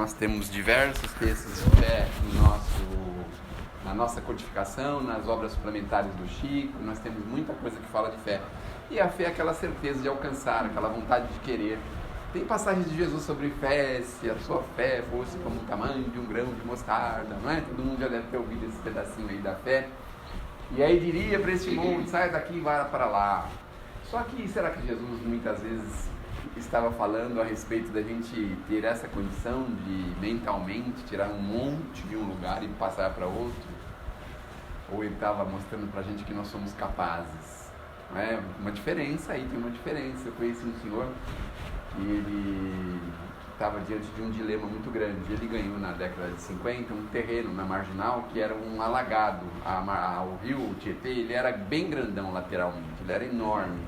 nós temos diversos textos de fé na nossa codificação, nas obras suplementares do Chico, nós temos muita coisa que fala de fé. E a fé é aquela certeza de alcançar, aquela vontade de querer. Tem passagens de Jesus sobre fé, se a sua fé fosse como o tamanho de um grão de mostarda, não é? Todo mundo já deve ter ouvido esse pedacinho aí da fé. E aí diria para esse monte, sai daqui e vai para lá. Só que será que Jesus muitas vezes estava falando a respeito da gente ter essa condição de mentalmente tirar um monte de um lugar e passar para outro? Ou ele estava mostrando para a gente que nós somos capazes? Não é? Uma diferença aí, tem uma diferença. Eu conheci um senhor que ele estava diante de um dilema muito grande. Ele ganhou na década de 50 um terreno na Marginal que era um alagado. O rio Tietê, ele era bem grandão lateralmente, ele era enorme.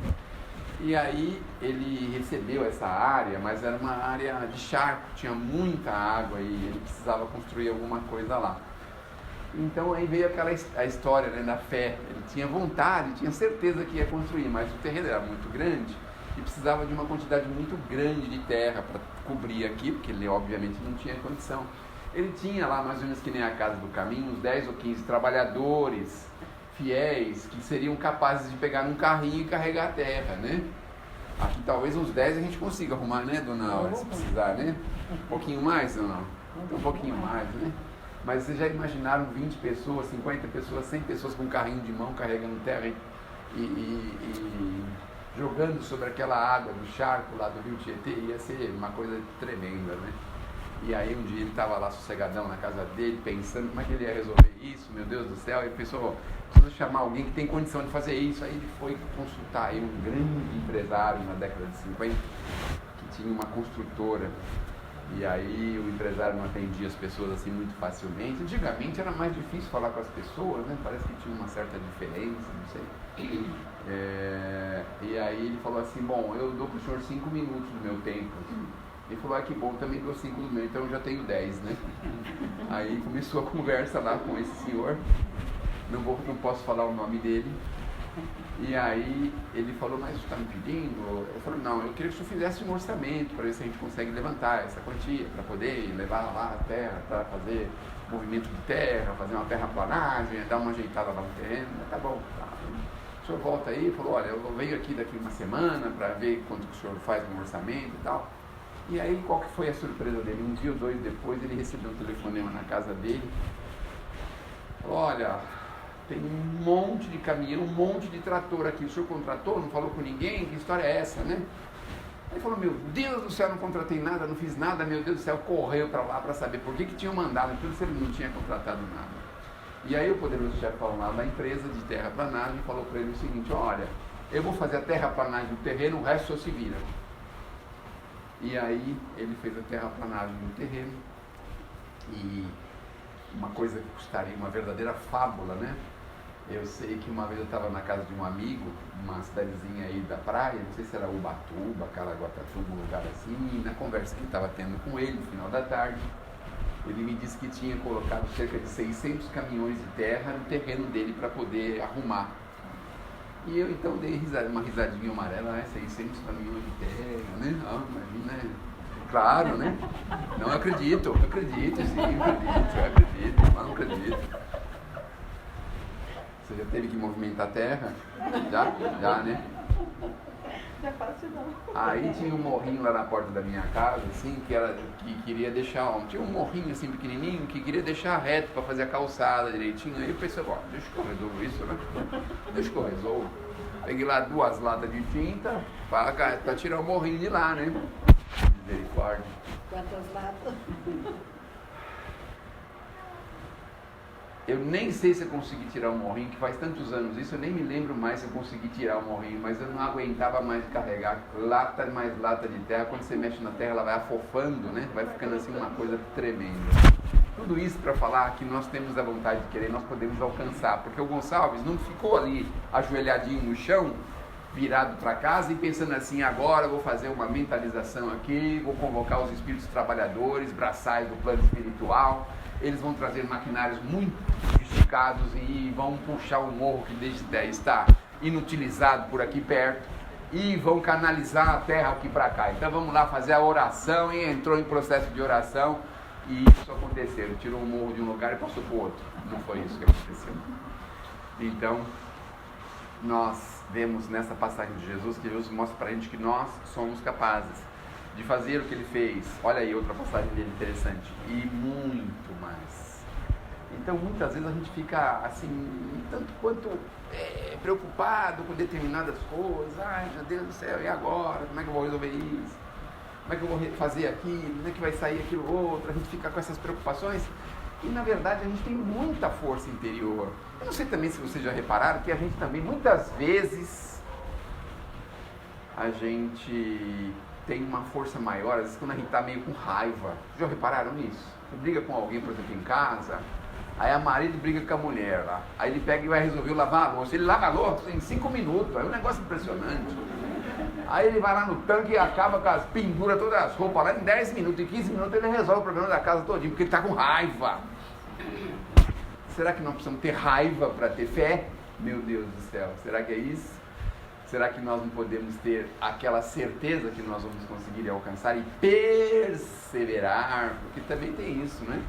E aí ele recebeu essa área, mas era uma área de charco, tinha muita água e ele precisava construir alguma coisa lá. Então aí veio a história, né, da fé. Ele tinha vontade, tinha certeza que ia construir, mas o terreno era muito grande e precisava de uma quantidade muito grande de terra para cobrir aqui, porque ele obviamente não tinha condição. Ele tinha lá, mais ou menos que nem a Casa do Caminho, uns 10 ou 15 trabalhadores fiéis que seriam capazes de pegar num carrinho e carregar a terra, né? Aqui talvez uns 10 a gente consiga arrumar, né, dona Aura, se precisar, né? Um pouquinho mais, dona Aura? Um pouquinho mais, né? Mas vocês já imaginaram 20 pessoas, 50 pessoas, 100 pessoas com um carrinho de mão carregando terra e jogando sobre aquela água do charco lá do rio Tietê? Ia ser uma coisa tremenda, né? E aí um dia ele estava lá sossegadão na casa dele, pensando como é que ele ia resolver isso, meu Deus do céu, e pensou, preciso chamar alguém que tem condição de fazer isso. Aí ele foi consultar aí um grande empresário na década de 50, que tinha uma construtora. E aí o empresário não atendia as pessoas assim muito facilmente. Antigamente era mais difícil falar com as pessoas, né? Parece que tinha uma certa diferença, não sei. E aí ele falou assim, bom, eu dou para o senhor 5 minutos do meu tempo. Ele falou, que bom, também dou 5 do meu, então eu já tenho 10, né? Aí começou a conversa lá com esse senhor, não posso falar o nome dele. E aí ele falou, mas você está me pedindo? Eu falei, não, eu queria que o senhor fizesse um orçamento para ver se a gente consegue levantar essa quantia, para poder levar lá a terra, para fazer movimento de terra, fazer uma terraplanagem, dar uma ajeitada lá no terreno. Tá bom, tá. O senhor volta aí e falou, olha, eu venho aqui daqui uma semana para ver quanto que o senhor faz no orçamento e tal. E aí qual que foi a surpresa dele? Um dia ou dois depois ele recebeu um telefonema na casa dele. Olha, tem um monte de caminhão, um monte de trator aqui. O senhor contratou? Não falou com ninguém? Que história é essa, né? Aí falou, meu Deus do céu, não contratei nada, não fiz nada, meu Deus do céu, correu para lá para saber por que tinham mandado tudo se ele não tinha contratado nada. E aí o poderoso chefe falou lá da empresa de terraplanagem e falou para ele o seguinte, olha, eu vou fazer a terraplanagem do terreno, o resto só se vira. E aí ele fez a terraplanagem do terreno e uma coisa que custaria uma verdadeira fábula, né? Eu sei que uma vez eu estava na casa de um amigo, uma cidadezinha aí da praia, não sei se era Ubatuba, Caraguatatuba, um lugar assim, e na conversa que eu estava tendo com ele no final da tarde, ele me disse que tinha colocado cerca de 600 caminhões de terra no terreno dele para poder arrumar. E eu então dei uma risadinha amarela, né? 600 caminhões de terra, né? Imagina, claro, né? Não acredito, sim, acredito, não acredito. Você já teve que movimentar a terra? Já, né? Não é fácil não. Aí tinha um morrinho lá na porta da minha casa, assim, que queria deixar, tinha um morrinho assim pequenininho, que queria deixar reto para fazer a calçada direitinho. Aí eu pensei, ó, deixa que eu resolvo isso, né? Deixa que eu resolvo. Peguei lá 2 latas de tinta para tirar o morrinho de lá, né? Misericórdia. Quantas latas? Eu nem sei se eu consegui tirar o morrinho, que faz tantos anos isso, eu nem me lembro mais se eu consegui tirar o morrinho, mas eu não aguentava mais carregar lata mais lata de terra. Quando você mexe na terra, ela vai afofando, né? Vai ficando assim uma coisa tremenda. Tudo isso para falar que nós temos a vontade de querer, nós podemos alcançar, porque o Gonçalves não ficou ali ajoelhadinho no chão, virado para casa e pensando assim, agora vou fazer uma mentalização aqui, vou convocar os espíritos trabalhadores, braçais do plano espiritual. Eles vão trazer maquinários muito sofisticados e vão puxar um morro que desde está inutilizado por aqui perto e vão canalizar a terra aqui para cá. Então vamos lá fazer a oração, e entrou em processo de oração e isso aconteceu. Ele tirou um morro de um lugar e passou para o outro. Não foi isso que aconteceu. Então, nós vemos nessa passagem de Jesus que Jesus mostra para a gente que nós somos capazes de fazer o que ele fez. Olha aí outra passagem dele interessante. E muito mais. Então, muitas vezes a gente fica assim, tanto quanto preocupado com determinadas coisas. Ai, meu Deus do céu, e agora? Como é que eu vou resolver isso? Como é que eu vou fazer aquilo? Como é que vai sair aquilo outro? A gente fica com essas preocupações. E, na verdade, a gente tem muita força interior. Eu não sei também se vocês já repararam que a gente também, muitas vezes, a gente tem uma força maior, às vezes quando a gente está meio com raiva. Já repararam nisso? Você briga com alguém, por exemplo, em casa, aí a marido briga com a mulher lá. Aí ele pega e vai resolver lavar a louça. Ele lava a louça em 5 minutos, é um negócio impressionante. Aí ele vai lá no tanque e acaba com as penduras, todas as roupas lá, em 10 minutos, em 15 minutos ele resolve o problema da casa todinho, porque ele está com raiva. Será que nós precisamos ter raiva para ter fé? Meu Deus do céu, será que é isso? Será que nós não podemos ter aquela certeza que nós vamos conseguir alcançar e perseverar? Porque também tem isso, né?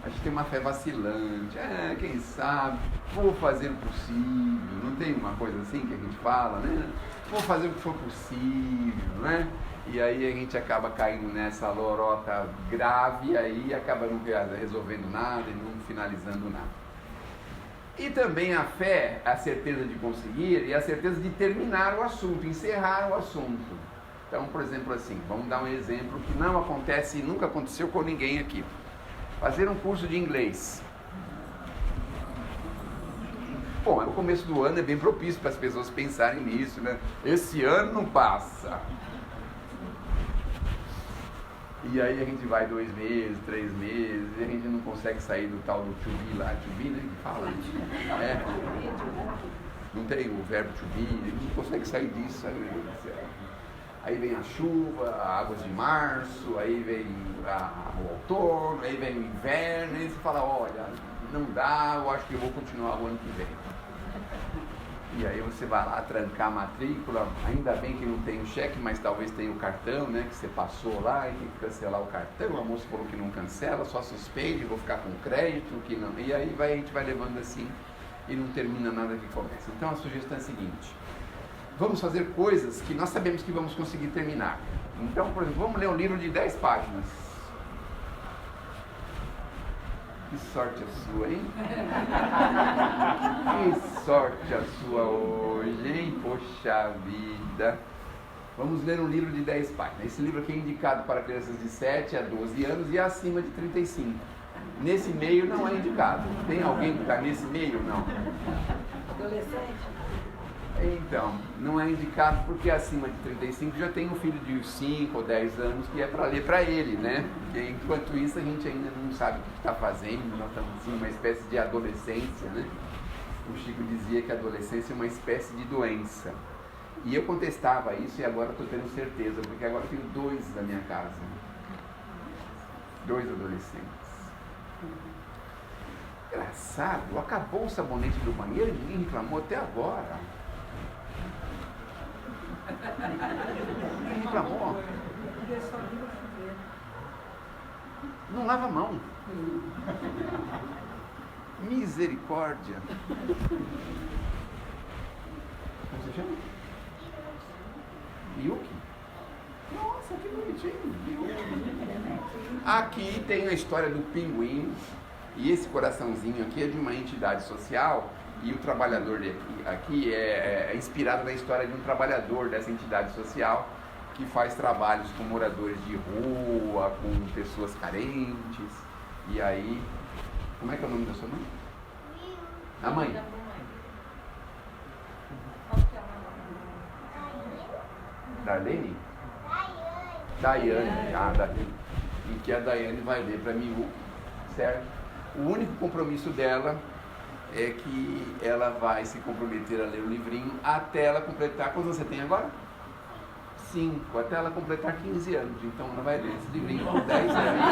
A gente tem uma fé vacilante, quem sabe, vou fazer o possível, não tem uma coisa assim que a gente fala, né? Vou fazer o que for possível, né? E aí a gente acaba caindo nessa lorota grave e aí acaba não resolvendo nada e não finalizando nada. E também a fé, a certeza de conseguir e a certeza de terminar o assunto, encerrar o assunto. Então, por exemplo, assim, vamos dar um exemplo que não acontece e nunca aconteceu com ninguém aqui. Fazer um curso de inglês. Bom, o começo do ano é bem propício para as pessoas pensarem nisso, né? Esse ano não passa. E aí a gente vai 2 meses, 3 meses, e a gente não consegue sair do tal do to be lá, to be, né? Que fala. Não tem o verbo to be, a gente não consegue sair disso, sabe? Aí vem a chuva, águas de março, aí vem o outono, aí vem o inverno, e você fala, olha, não dá, eu acho que eu vou continuar o ano que vem. E aí você vai lá trancar a matrícula, ainda bem que não tem o cheque, mas talvez tenha o cartão, né, que você passou lá e tem que cancelar o cartão, a moça falou que não cancela, só suspende, vou ficar com crédito, que não. E aí a gente vai levando assim e não termina nada que começa. Então a sugestão é a seguinte, vamos fazer coisas que nós sabemos que vamos conseguir terminar. Então, por exemplo, vamos ler um livro de 10 páginas. Que sorte a sua, hein? Que sorte a sua hoje, hein? Poxa vida! Vamos ler um livro de 10 páginas. Esse livro aqui é indicado para crianças de 7 a 12 anos e acima de 35. Nesse meio não é indicado. Tem alguém que está nesse meio? Não. Adolescente? Então, não é indicado porque acima de 35 já tem um filho de 5 ou 10 anos que é para ler para ele, né? E enquanto isso a gente ainda não sabe o que está fazendo, nós estamos em uma espécie de adolescência, né? O Chico dizia que a adolescência é uma espécie de doença. E eu contestava isso e agora estou tendo certeza, porque agora tenho 2 na minha casa. 2 adolescentes. Engraçado, acabou o sabonete do banheiro e ninguém reclamou até agora. Ninguém reclamou. Não lava a mão. Misericórdia. Como você chama? Yuki? Nossa, que bonitinho. Yuki. Aqui tem a história do pinguim. E esse coraçãozinho aqui é de uma entidade social. E o trabalhador aqui é inspirado na história de um trabalhador dessa entidade social que faz trabalhos com moradores de rua, com pessoas carentes. E aí, como é que é o nome da sua mãe? A mãe? Darlene? Daiane. Ah, Daiane. E que a Daiane vai ler para mim, certo? O único compromisso dela é que ela vai se comprometer a ler o livrinho até ela completar. Quantos você tem agora? 5, até ela completar 15 anos. Então ela vai ler esse livrinho com 10 anos.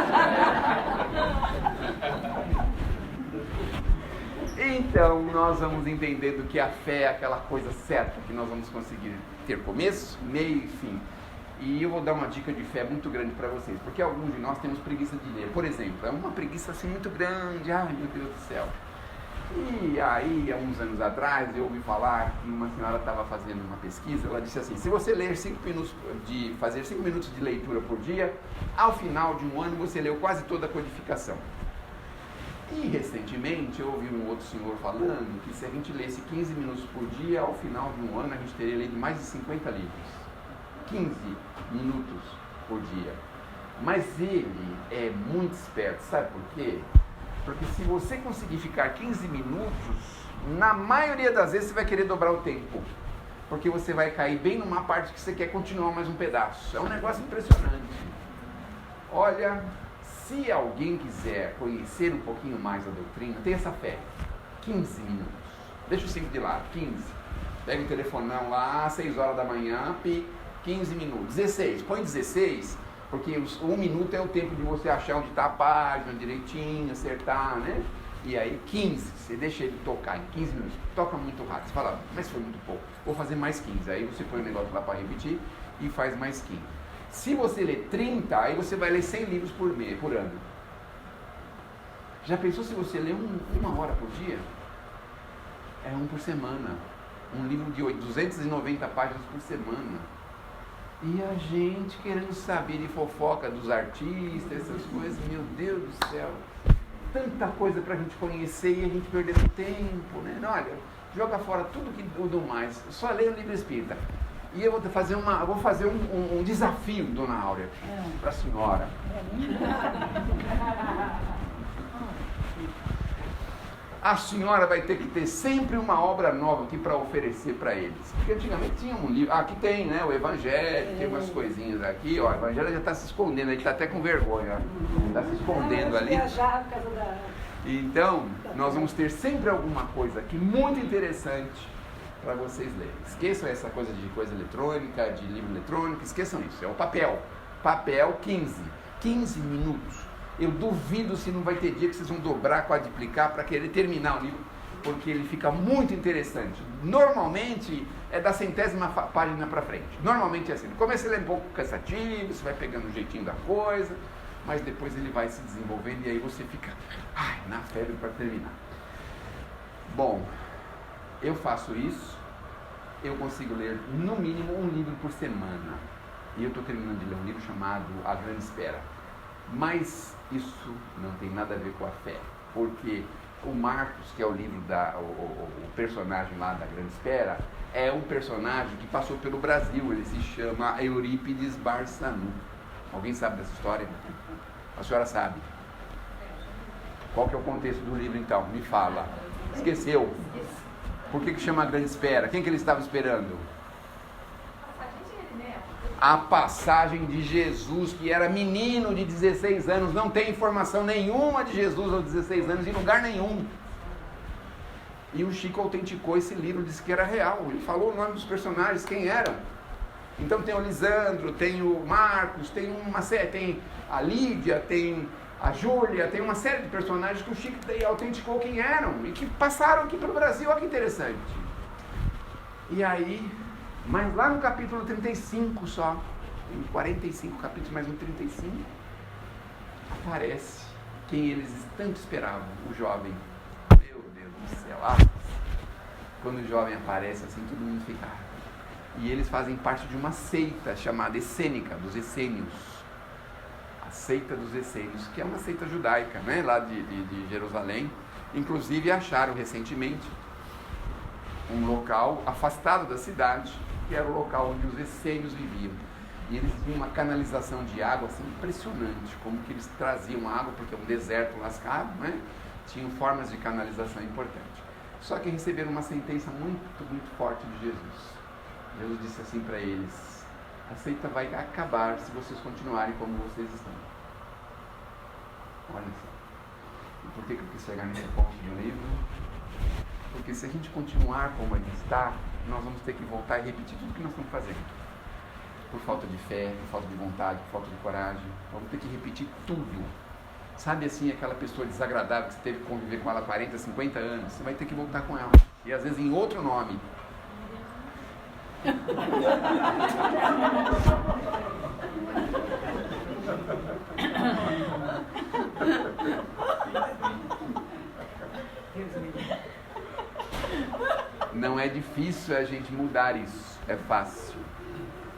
Então nós vamos entendendo que a fé é aquela coisa certa, que nós vamos conseguir ter começo, meio e fim. E eu vou dar uma dica de fé muito grande para vocês, porque alguns de nós temos preguiça de ler. Por exemplo, é uma preguiça assim muito grande, ai meu Deus do céu. E aí, há uns anos atrás, eu ouvi falar que uma senhora estava fazendo uma pesquisa, ela disse assim, se você ler fazer 5 minutos de leitura por dia, ao final de um ano você leu quase toda a codificação. E recentemente eu ouvi um outro senhor falando que se a gente lesse 15 minutos por dia, ao final de um ano a gente teria lido mais de 50 livros. 15 minutos por dia. Mas ele é muito esperto, sabe por quê? Porque se você conseguir ficar 15 minutos, na maioria das vezes você vai querer dobrar o tempo. Porque você vai cair bem numa parte que você quer continuar mais um pedaço. É um negócio impressionante. Olha, se alguém quiser conhecer um pouquinho mais a doutrina, tenha essa fé. 15 minutos. Deixa o 5 de lado, 15. Pega o telefonão lá, 6 horas da manhã, 15 minutos. 16, põe 16, porque 1 minuto é o tempo de você achar onde está a página direitinho, acertar, né? E aí 15, você deixa ele tocar em 15 minutos. Toca muito rápido. Você fala, mas foi muito pouco. Vou fazer mais 15. Aí você põe o negócio lá para repetir e faz mais 15. Se você ler 30, aí você vai ler 100 livros por ano. Já pensou se você lê uma hora por dia? É um por semana. Um livro de 290 páginas por semana. E a gente querendo saber de fofoca dos artistas, essas coisas, meu Deus do céu. Tanta coisa pra gente conhecer e a gente perdendo tempo, né? Olha, joga fora tudo que do mais, só leia o livro espírita. E eu vou fazer um desafio, dona Áurea, para a senhora. A senhora vai ter que ter sempre uma obra nova aqui para oferecer para eles. Porque antigamente tinha um livro, aqui tem, né, o Evangelho, tem umas coisinhas aqui, ó, o Evangelho já está se escondendo, ele está até com vergonha, está se escondendo ali. Então, nós vamos ter sempre alguma coisa aqui muito interessante para vocês lerem. Esqueçam essa coisa de coisa eletrônica, de livro eletrônico, esqueçam isso, é o papel. Papel 15 minutos. Eu duvido se não vai ter dia que vocês vão dobrar, quadruplicar para querer terminar o livro, porque ele fica muito interessante. Normalmente é da 100ª página para frente. Normalmente é assim. No começo ele é um pouco cansativo, você vai pegando o jeitinho da coisa, mas depois ele vai se desenvolvendo e aí você fica na febre para terminar. Bom, eu faço isso, eu consigo ler no mínimo um livro por semana. E eu estou terminando de ler um livro chamado A Grande Espera. Mas isso não tem nada a ver com a fé, porque o Marcos, que é o livro o personagem lá da Grande Espera, é um personagem que passou pelo Brasil, ele se chama Eurípides Barçanu. Alguém sabe dessa história? A senhora sabe? Qual que é o contexto do livro então? Me fala. Esqueceu? Por que chama A Grande Espera? Quem que ele estava esperando? A passagem de Jesus, que era menino de 16 anos, não tem informação nenhuma de Jesus aos 16 anos, em lugar nenhum. E o Chico autenticou esse livro, disse que era real, ele falou o nome dos personagens, quem eram. Então tem o Lisandro, tem o Marcos, tem a Lídia, tem a Júlia, tem uma série de personagens que o Chico autenticou quem eram, e que passaram aqui pelo Brasil, olha que interessante. E aí... Mas lá no capítulo 35 só, em 45 capítulos, mais um 35, aparece quem eles tanto esperavam, o jovem. Meu Deus do céu, quando o jovem aparece assim, todo mundo fica... E eles fazem parte de uma seita chamada Essênica, dos Essênios. A seita dos Essênios, que é uma seita judaica, né, lá de Jerusalém. Inclusive acharam recentemente um local afastado da cidade, que era o local onde os essênios viviam. E eles tinham uma canalização de água assim, impressionante, como que eles traziam água, porque é um deserto lascado, né? Tinham formas de canalização importantes. Só que receberam uma sentença muito, muito forte de Jesus. Jesus disse assim para eles: a seita vai acabar se vocês continuarem como vocês estão. Olha só. E por que eu quis chegar nesse ponto do livro? Porque se a gente continuar como a gente está, nós vamos ter que voltar e repetir tudo que nós estamos fazendo. Por falta de fé, por falta de vontade, por falta de coragem. Vamos ter que repetir tudo. Sabe assim, aquela pessoa desagradável que você teve que conviver com ela 40, 50 anos, você vai ter que voltar com ela. E às vezes em outro nome. Não é difícil a gente mudar isso, é fácil.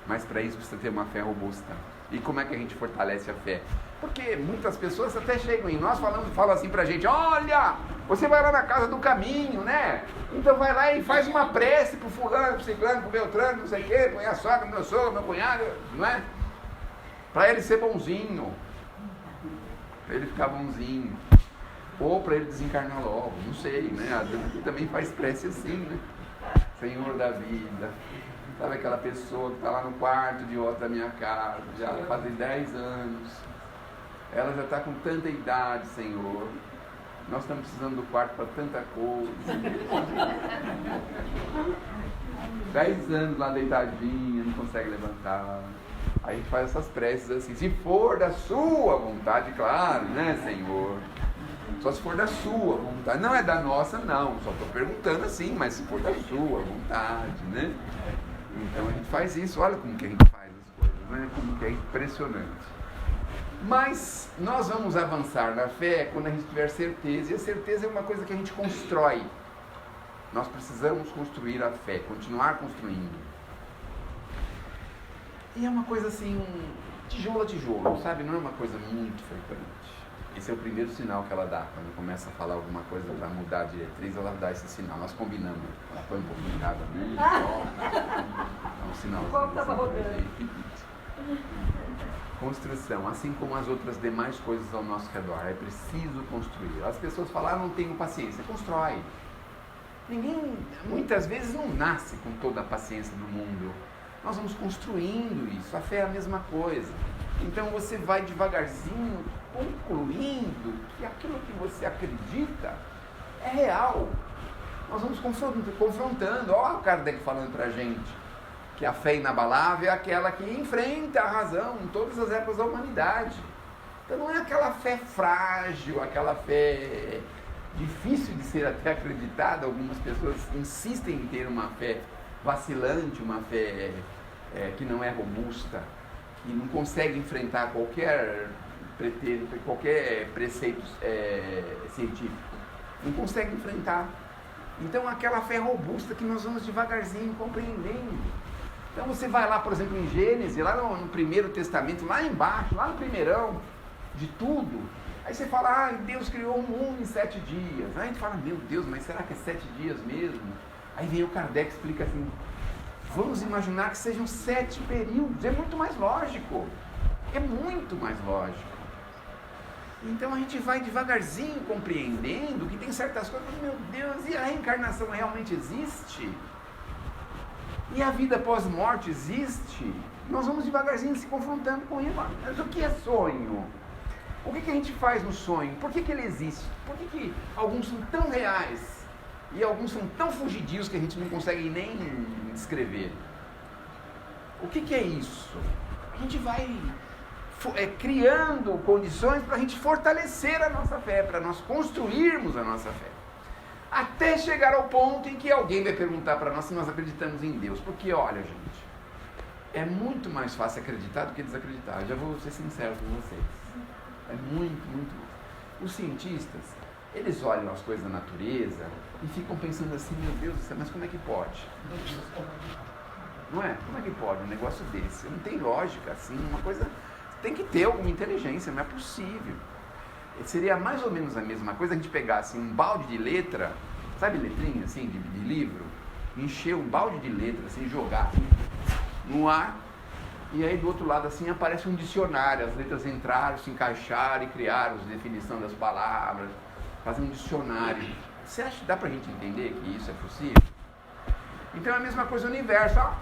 Mas para isso precisa ter uma fé robusta. E como é que a gente fortalece a fé? Porque muitas pessoas até chegam em nós falam assim pra gente: olha, você vai lá na casa do caminho, né? Então vai lá e faz uma prece pro fulano, pro ciclano, pro Beltrano, não sei o quê, põe a sogra, meu sogro, meu cunhado, não é? Pra ele ser bonzinho, pra ele ficar bonzinho, ou pra ele desencarnar logo, não sei, né? A gente também faz prece assim, né? Senhor da vida, sabe aquela pessoa que está lá no quarto de outra da minha casa, já fazem 10 anos, ela já está com tanta idade, Senhor, nós estamos precisando do quarto para tanta coisa, 10 anos lá deitadinha, não consegue levantar, aí a gente faz essas preces assim, se for da sua vontade, claro, né, Senhor? Só se for da sua vontade, não é da nossa não, só estou perguntando assim, mas se for da sua vontade, né? Então a gente faz isso, olha como que a gente faz as coisas, né? Como que é impressionante. Mas nós vamos avançar na fé quando a gente tiver certeza, e a certeza é uma coisa que a gente constrói. Nós precisamos construir a fé, continuar construindo. E é uma coisa assim, tijolo a tijolo, sabe? Não é uma coisa muito frequente. Esse é o primeiro sinal que ela dá, quando começa a falar alguma coisa para mudar a diretriz, ela dá esse sinal, nós combinamos, ela põe um pouquinho de água ali, é um sinalzinho. Construção, assim como as outras demais coisas ao nosso redor, é preciso construir. As pessoas falam, não tenho paciência, constrói. Ninguém, muitas vezes, não nasce com toda a paciência do mundo. Nós vamos construindo isso, a fé é a mesma coisa. Então você vai devagarzinho concluindo que aquilo que você acredita é real. Nós vamos confrontando. Olha o Kardec falando pra gente que a fé inabalável é aquela que enfrenta a razão em todas as épocas da humanidade. Então não é aquela fé frágil, aquela fé difícil de ser até acreditada. Algumas pessoas insistem em ter uma fé vacilante, uma fé que não é robusta, que não consegue enfrentar qualquer preceito científico. Não consegue enfrentar. Então aquela fé robusta que nós vamos devagarzinho compreendendo. Então você vai lá, por exemplo, em Gênesis, lá no Primeiro Testamento, lá embaixo, lá no primeirão de tudo, aí você fala, Deus criou o mundo em 7 dias. Aí a gente fala, meu Deus, mas será que é 7 dias mesmo? Aí vem o Kardec e explica assim, vamos imaginar que sejam 7 períodos, é muito mais lógico, é muito mais lógico. Então a gente vai devagarzinho compreendendo que tem certas coisas, meu Deus, e a reencarnação realmente existe? E a vida pós-morte existe? Nós vamos devagarzinho se confrontando com isso. Mas o que é sonho? O que a gente faz no sonho? Por que ele existe? Por que alguns são tão reais e alguns são tão fugidios que a gente não consegue nem descrever? O que é isso? A gente vai criando condições para a gente fortalecer a nossa fé, para nós construirmos a nossa fé. Até chegar ao ponto em que alguém vai perguntar para nós se nós acreditamos em Deus. Porque, olha, gente, é muito mais fácil acreditar do que desacreditar. Eu já vou ser sincero com vocês. É muito, muito. Os cientistas, eles olham as coisas da natureza e ficam pensando assim, meu Deus do céu, mas como é que pode? Não é? Como é que pode um negócio desse? Não tem lógica, assim, uma coisa... Tem que ter alguma inteligência, não é possível. Seria mais ou menos a mesma coisa a gente pegasse um balde de letra, sabe letrinha assim, de livro? Encher um balde de letra, assim, jogar assim, no ar, e aí do outro lado assim aparece um dicionário, as letras entraram, se encaixaram e criaram a definição das palavras, fazer um dicionário. Você acha que dá pra gente entender que isso é possível? Então é a mesma coisa no universo, ó.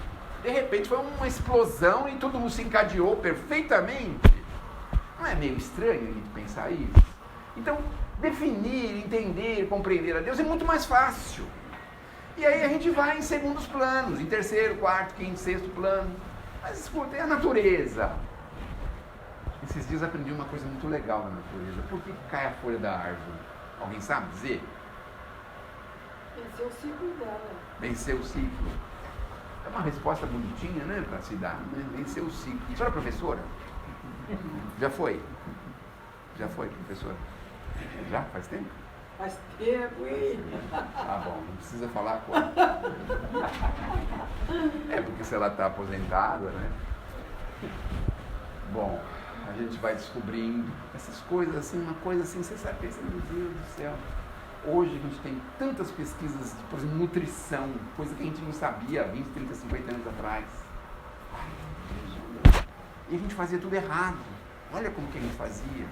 De repente foi uma explosão e tudo se encadeou perfeitamente. Não é meio estranho a gente pensar isso? Então, definir, entender, compreender a Deus é muito mais fácil. E aí a gente vai em segundos planos, em terceiro, quarto, quinto, sexto plano. Mas escuta, é a natureza. Esses dias aprendi uma coisa muito legal na natureza. Por que cai a folha da árvore? Alguém sabe dizer? Venceu o ciclo dela. Venceu o ciclo. É uma resposta bonitinha, né, para se dar, né? Vencer o ciclo. A senhora é professora? Já foi? Já foi, professora? Já? Faz tempo? Faz tempo, hein? Ah, bom, não precisa falar quando. É porque se ela está aposentada, né? Bom, a gente vai descobrindo essas coisas assim, uma coisa assim, você sabe, pensa, meu Deus do céu. Hoje a gente tem tantas pesquisas de, por exemplo, nutrição, coisa que a gente não sabia há 20, 30, 50 anos atrás. E a gente fazia tudo errado. Olha como que a gente fazia.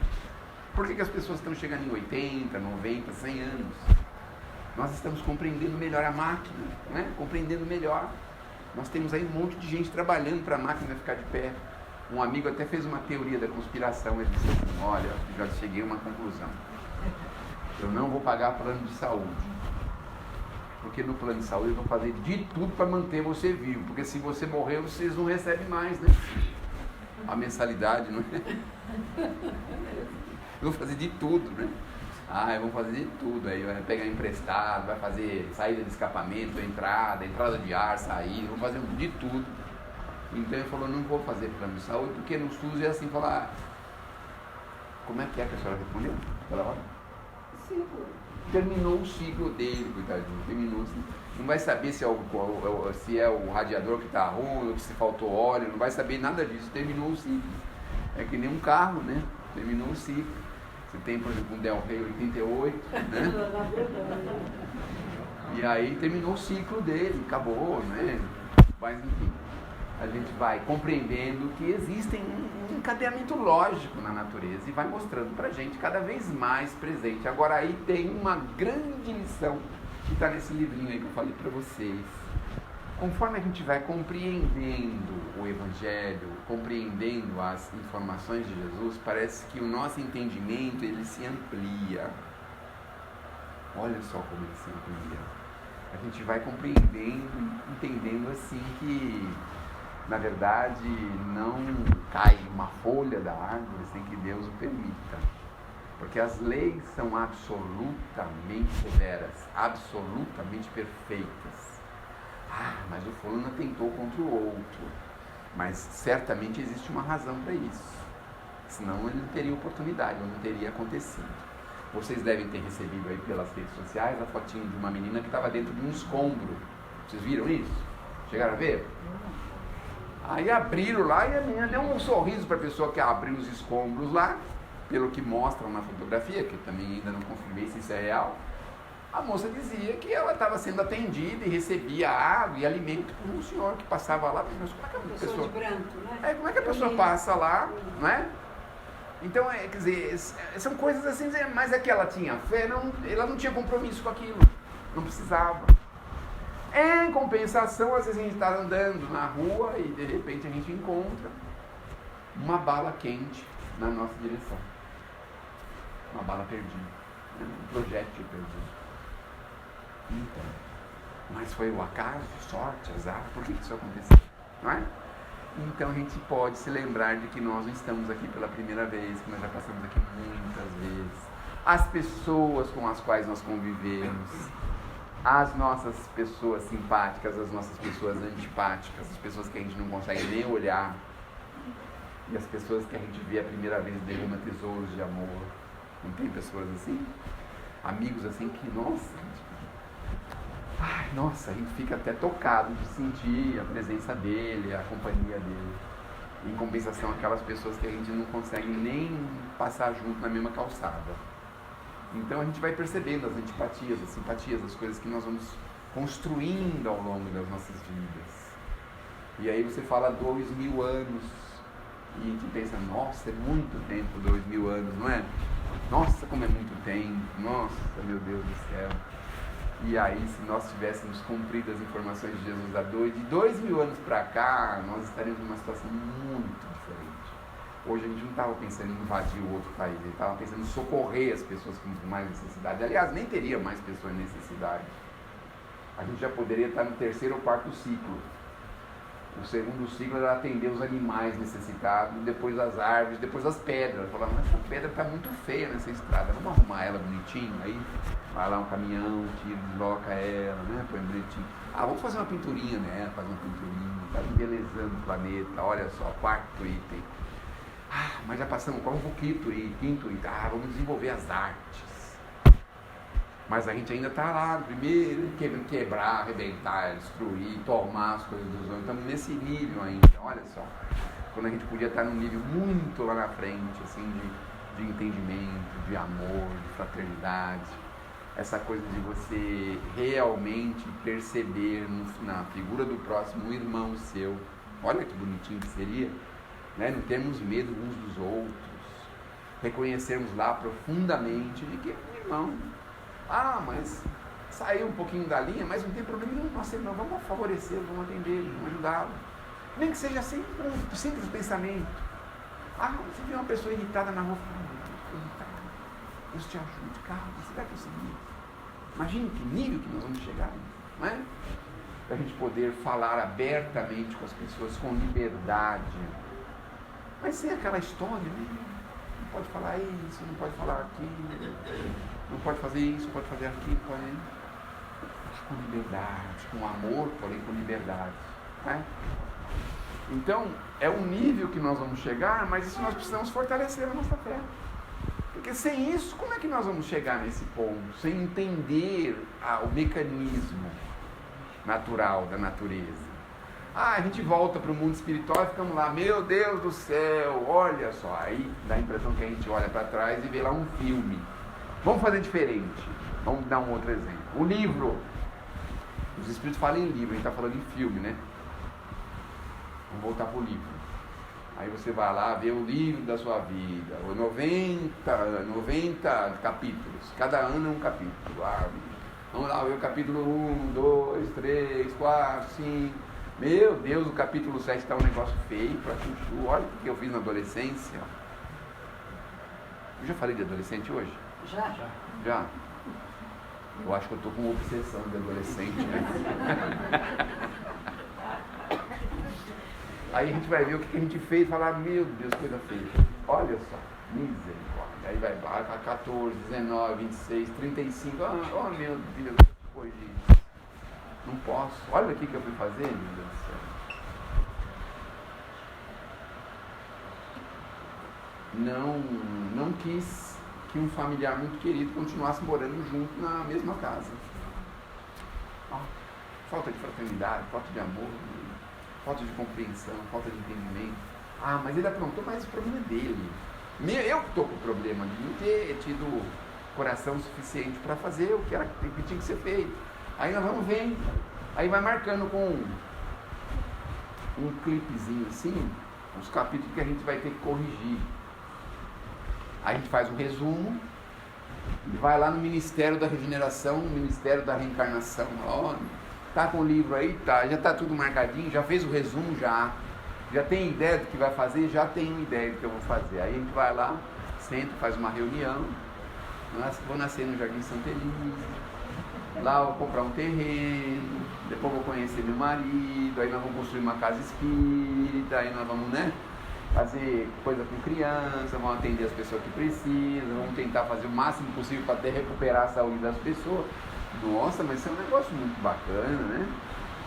Por que as pessoas estão chegando em 80, 90, 100 anos? Nós estamos compreendendo melhor a máquina, né? Compreendendo melhor. Nós temos aí um monte de gente trabalhando para a máquina ficar de pé. Um amigo até fez uma teoria da conspiração. Ele disse assim, olha, já cheguei a uma conclusão. Eu não vou pagar plano de saúde. Porque no plano de saúde eu vou fazer de tudo para manter você vivo. Porque se você morrer, vocês não recebem mais, né? A mensalidade, não é? Eu vou fazer de tudo, né? Eu vou fazer de tudo. Aí vai pegar emprestado, vai fazer saída de escapamento, entrada de ar, saída, vou fazer de tudo. Então ele falou, não vou fazer plano de saúde, porque no SUS é assim, falar. Como é que a senhora respondeu? Pela hora? Ciclo. Terminou o ciclo dele, coitadinho, terminou o ciclo. Não vai saber se é o radiador que está ruim, ou se faltou óleo, não vai saber nada disso, terminou o ciclo. É que nem um carro, né? Terminou o ciclo. Você tem, por exemplo, um Del Rey 88, né? E aí terminou o ciclo dele, acabou, né? Mas enfim, a gente vai compreendendo que existe um encadeamento lógico na natureza e vai mostrando pra gente cada vez mais presente. Agora aí tem uma grande lição que está nesse livrinho aí que eu falei para vocês. Conforme a gente vai compreendendo o Evangelho, compreendendo as informações de Jesus, parece que o nosso entendimento ele se amplia. Olha só como ele se amplia. A gente vai compreendendo, entendendo assim que, na verdade, não cai uma folha da árvore sem que Deus o permita. Porque as leis são absolutamente severas, absolutamente perfeitas. Mas o fulano atentou contra o outro. Mas certamente existe uma razão para isso. Senão ele não teria oportunidade, não teria acontecido. Vocês devem ter recebido aí pelas redes sociais a fotinho de uma menina que estava dentro de um escombro. Vocês viram isso? Chegaram a ver? Aí abriram lá e a menina deu um sorriso para a pessoa que abriu os escombros lá, pelo que mostram na fotografia, que eu também ainda não confirmei se isso é real. A moça dizia que ela estava sendo atendida e recebia água e alimento por um senhor que passava lá. Mas como é que a pessoa... de branco, né? Como é que a pessoa passa lá, não é? Então, quer dizer, são coisas assim, mas é que ela tinha fé, não, ela não tinha compromisso com aquilo, não precisava. Em compensação, às vezes a gente está andando na rua e de repente a gente encontra uma bala quente na nossa direção. Uma bala perdida, um projétil perdido. Então, mas foi o acaso, sorte, azar, por que isso aconteceu? Não é? Então a gente pode se lembrar de que nós não estamos aqui pela primeira vez, que nós já passamos aqui muitas vezes. As pessoas com as quais nós convivemos, as nossas pessoas simpáticas, as nossas pessoas antipáticas, as pessoas que a gente não consegue nem olhar, e as pessoas que a gente vê a primeira vez derrama tesouros de amor. Não tem pessoas assim? Amigos assim que, nossa, a gente fica até tocado de sentir a presença dele, a companhia dele. Em compensação, aquelas pessoas que a gente não consegue nem passar junto na mesma calçada. Então a gente vai percebendo as antipatias, as simpatias, as coisas que nós vamos construindo ao longo das nossas vidas. E aí você fala 2000 anos e a gente pensa, nossa, é muito tempo, 2000 anos, não é? Nossa, como é muito tempo, nossa, meu Deus do céu. E aí, se nós tivéssemos cumprido as informações de Jesus de 2000 anos para cá, nós estaríamos numa situação muito diferente. Hoje a gente não estava pensando em invadir o outro país, ele estava pensando em socorrer as pessoas com mais necessidade. Aliás, nem teria mais pessoas em necessidade. A gente já poderia estar no 3º ou 4º ciclo. O segundo ciclo era atender os animais necessitados, depois as árvores, depois as pedras. Eu falava, mas essa pedra está muito feia nessa estrada, vamos arrumar ela bonitinho? Aí vai lá um caminhão, tira, desloca ela, né? Põe bonitinho. Ah, vamos fazer uma pinturinha, né? Faz uma pinturinha, está embelezando o planeta, olha só, quarto item. Ah, mas já passamos, qual o quinto item? Ah, vamos desenvolver as artes. Mas a gente ainda está lá, primeiro, quebrar, arrebentar, destruir, tomar as coisas dos homens. Estamos nesse nível ainda, olha só. Quando a gente podia estar num nível muito lá na frente, assim, de entendimento, de amor, de fraternidade. Essa coisa de você realmente perceber na figura do próximo um irmão seu. Olha que bonitinho que seria, né? Não termos medo uns dos outros. Reconhecermos lá profundamente de que é um irmão. Ah, mas saiu um pouquinho da linha, mas não tem problema nenhum. Nós vamos favorecê-lo, vamos atendê-lo, vamos ajudá-lo. Nem que seja assim, um simples pensamento. Ah, você vê uma pessoa irritada na rua, Deus te ajude, calma, você vai conseguir. Imagine que nível que nós vamos chegar, não é? Para a gente poder falar abertamente com as pessoas, com liberdade. Mas sem aquela história, né? Não pode falar isso, não pode falar aquilo, não pode fazer isso, não pode fazer aquilo, porém, com liberdade, com amor, porém com liberdade. Né? Então, é um nível que nós vamos chegar, mas isso nós precisamos fortalecer a nossa fé. Porque sem isso, como é que nós vamos chegar nesse ponto? Sem entender o mecanismo natural da natureza. Ah, a gente volta para o mundo espiritual e ficamos lá, meu Deus do céu, olha só. Aí dá a impressão que a gente olha para trás e vê lá um filme. Vamos fazer diferente. Vamos dar um outro exemplo. O livro. Os espíritos falam em livro, a gente está falando em filme, né? Vamos voltar para o livro. Aí você vai lá ver o livro da sua vida, 90 capítulos, cada ano é um capítulo. Vamos lá ver o capítulo 1, 2, 3, 4, 5. Meu Deus, o capítulo 7 está um negócio feio para chuchu. Olha o que eu fiz na adolescência. Eu já falei de adolescente hoje? Já? Eu acho que eu estou com uma obsessão de adolescente, né? Aí a gente vai ver o que a gente fez e falar, meu Deus, coisa feia. Olha só, misericórdia. Aí vai para 14, 19, 26, 35. Oh meu Deus, que coisa isso. Não posso. Olha aqui que eu fui fazer, meu Deus do céu. Não quis que um familiar muito querido continuasse morando junto na mesma casa. Falta de fraternidade, falta de amor, falta de compreensão, falta de entendimento. Ah, mas ele aprontou, mas o problema é dele. Eu que estou com o problema de não ter tido coração suficiente para fazer o que tinha que ser feito. Aí nós vamos vendo, aí vai marcando com um clipezinho assim, os capítulos que a gente vai ter que corrigir. Aí a gente faz um resumo e vai lá no Ministério da Regeneração, no Ministério da Reencarnação. Ó, tá com o livro aí? Tá, já tá tudo marcadinho, já fez o resumo, já tem ideia do que vai fazer? Já tenho ideia do que eu vou fazer. Aí a gente vai lá, senta, faz uma reunião. Vou nascer no Jardim Santa Elisa. Lá eu vou comprar um terreno, depois vou conhecer meu marido, aí nós vamos construir uma casa espírita, aí nós vamos, né, fazer coisa com criança, vamos atender as pessoas que precisam, vamos tentar fazer o máximo possível para até recuperar a saúde das pessoas. Nossa, mas isso é um negócio muito bacana, né?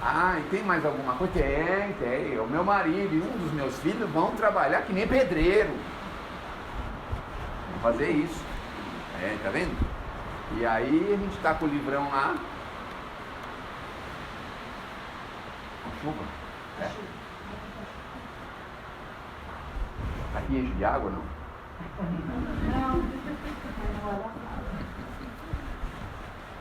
Ah, e tem mais alguma coisa? Tem. O meu marido e um dos meus filhos vão trabalhar que nem pedreiro. Vamos fazer isso. Tá vendo? E aí a gente tá com o livrão lá. Com chuva? Aqui enche de água, não? Não.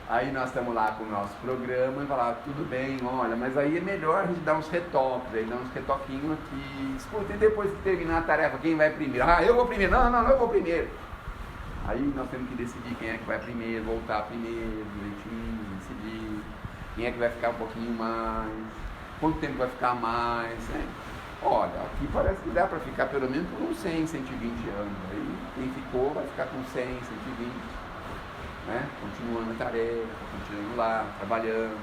Aí nós estamos lá com o nosso programa e falar, tudo bem, olha, mas aí é melhor a gente dar uns retoques, aí dar uns retoquinhos aqui. Escuta, e depois de terminar a tarefa, quem vai primeiro? Ah, eu vou primeiro. Não, eu vou primeiro. Aí nós temos que decidir quem é que vai primeiro, voltar primeiro, direitinho, decidir. Quem é que vai ficar um pouquinho mais, quanto tempo vai ficar mais, né? Olha, aqui parece que dá para ficar pelo menos por uns 100, 120 anos. Aí quem ficou vai ficar com 100, 120, né? Continuando a tarefa, continuando lá, trabalhando.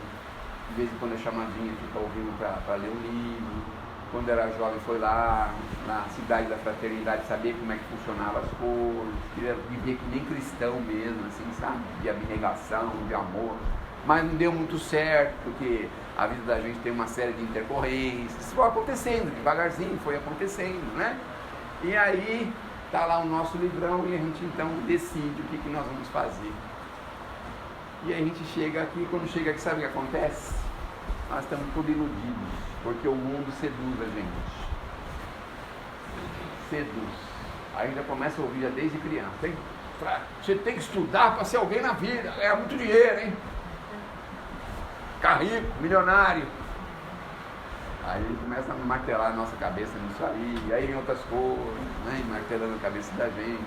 de vez em quando é chamadinha, fica ouvindo para ler um livro. Quando era jovem foi lá na cidade da fraternidade saber como é que funcionava as coisas, queria viver que nem cristão mesmo, assim, sabe? De abnegação, de amor. Mas não deu muito certo, porque a vida da gente tem uma série de intercorrências. Isso foi acontecendo, devagarzinho foi acontecendo, né? E aí está lá o nosso livrão e a gente então decide o que nós vamos fazer. E a gente chega aqui, quando chega aqui, sabe o que acontece? Nós estamos tudo iludidos, porque o mundo seduz a gente. Seduz. Aí já começa a ouvir já desde criança, hein? Você tem que estudar para ser alguém na vida, ganhar muito dinheiro, hein? Ficar rico, milionário. Aí ele começa a martelar a nossa cabeça nisso aí vem outras coisas, né? Martelando a cabeça da gente.